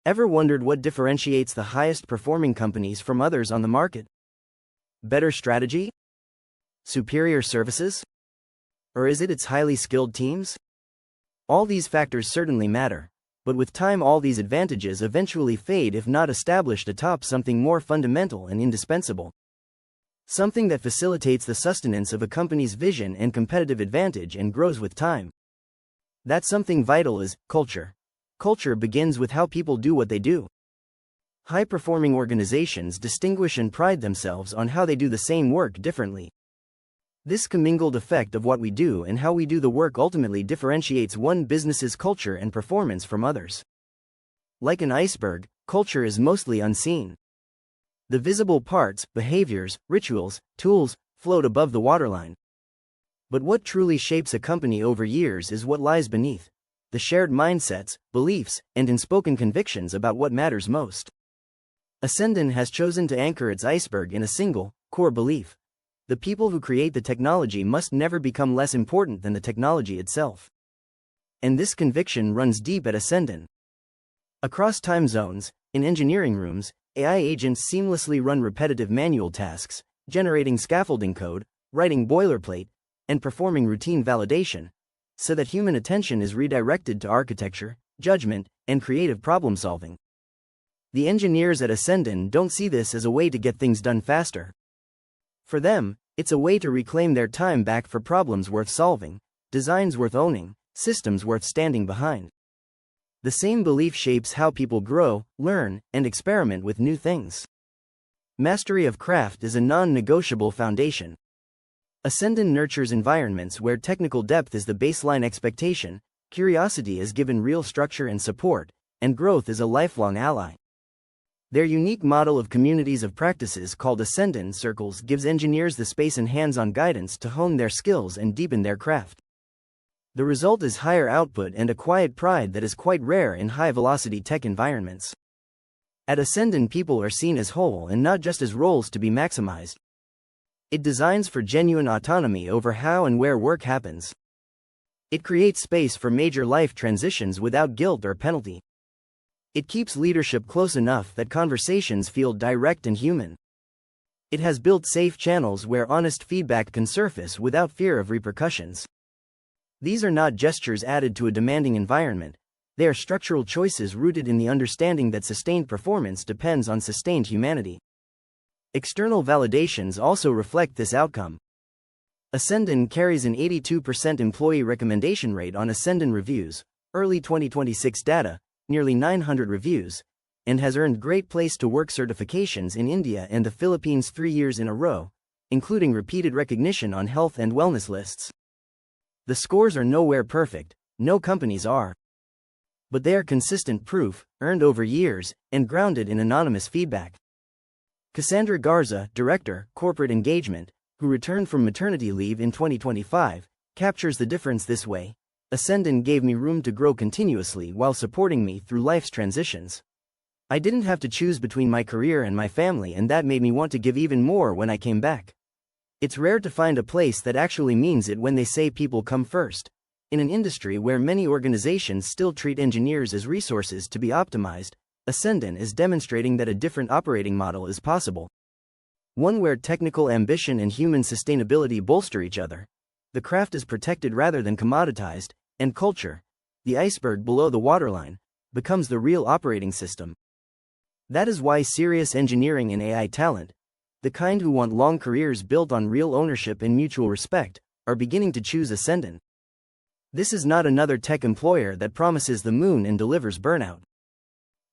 Ever wondered what differentiates the highest performing companies from others on the market? Better strategy? Superior services? Or is it its highly skilled teams? All these factors certainly matter, but with time all these advantages eventually fade if not established atop something more fundamental and indispensable. Something that facilitates the sustenance of a company's vision and competitive advantage and grows with time. That something vital is culture. Culture begins with how people do what they do. High-performing organizations distinguish and pride themselves on how they do the same work differently. This commingled effect of what we do and how we do the work ultimately differentiates one business's culture and performance from others. Like an iceberg, culture is mostly unseen. The visible parts, behaviors, rituals, tools, float above the waterline. But what truly shapes a company over years is what lies beneath: the shared mindsets, beliefs, and unspoken convictions about what matters most. Ascendion has chosen to anchor its iceberg in a single, core belief: the people who create the technology must never become less important than the technology itself. And this conviction runs deep at Ascendion. Across time zones, in engineering rooms, AI agents seamlessly run repetitive manual tasks, generating scaffolding code, writing boilerplate, and performing routine validation, so that human attention is redirected to architecture, judgment, and creative problem-solving. The engineers at Ascendion don't see this as a way to get things done faster. For them, it's a way to reclaim their time back for problems worth solving, designs worth owning, systems worth standing behind. The same belief shapes how people grow, learn, and experiment with new things. Mastery of craft is a non-negotiable foundation. Ascendion nurtures environments where technical depth is the baseline expectation, curiosity is given real structure and support, and growth is a lifelong ally. Their unique model of communities of practices called Ascendion Circles gives engineers the space and hands-on guidance to hone their skills and deepen their craft. The result is higher output and a quiet pride that is quite rare in high-velocity tech environments. At Ascendion, people are seen as whole and not just as roles to be maximized. It designs for genuine autonomy over how and where work happens. It creates space for major life transitions without guilt or penalty. It keeps leadership close enough that conversations feel direct and human. It has built safe channels where honest feedback can surface without fear of repercussions. These are not gestures added to a demanding environment, they are structural choices rooted in the understanding that sustained performance depends on sustained humanity. External validations also reflect this outcome. Ascendion carries an 82% employee recommendation rate on Ascendion Reviews, early 2026 data, nearly 900 reviews, and has earned Great Place to Work certifications in India and the Philippines 3 years in a row, including repeated recognition on health and wellness lists. The scores are nowhere perfect, no companies are. But they are consistent proof, earned over years, and grounded in anonymous feedback. Cassandra Garza, Director, Corporate Engagement, who returned from maternity leave in 2025, captures the difference this way: Ascendion gave me room to grow continuously while supporting me through life's transitions. I didn't have to choose between my career and my family, and that made me want to give even more when I came back. It's rare to find a place that actually means it when they say people come first. In an industry where many organizations still treat engineers as resources to be optimized, Ascendion is demonstrating that a different operating model is possible. One where technical ambition and human sustainability bolster each other. The craft is protected rather than commoditized, and culture, the iceberg below the waterline, becomes the real operating system. That is why serious engineering and AI talent, the kind who want long careers built on real ownership and mutual respect, are beginning to choose Ascendion. This is not another tech employer that promises the moon and delivers burnout.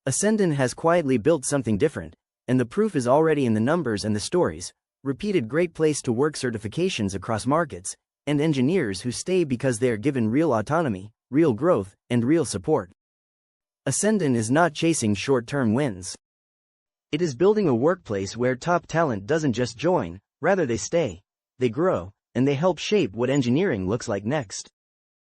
Ascendion has quietly built something different, and the proof is already in the numbers and the stories: repeated Great Place to Work certifications across markets, and engineers who stay because they are given real autonomy, real growth, and real support. Ascendion is not chasing short-term wins. It is building a workplace where top talent doesn't just join, rather they stay, they grow, and they help shape what engineering looks like next.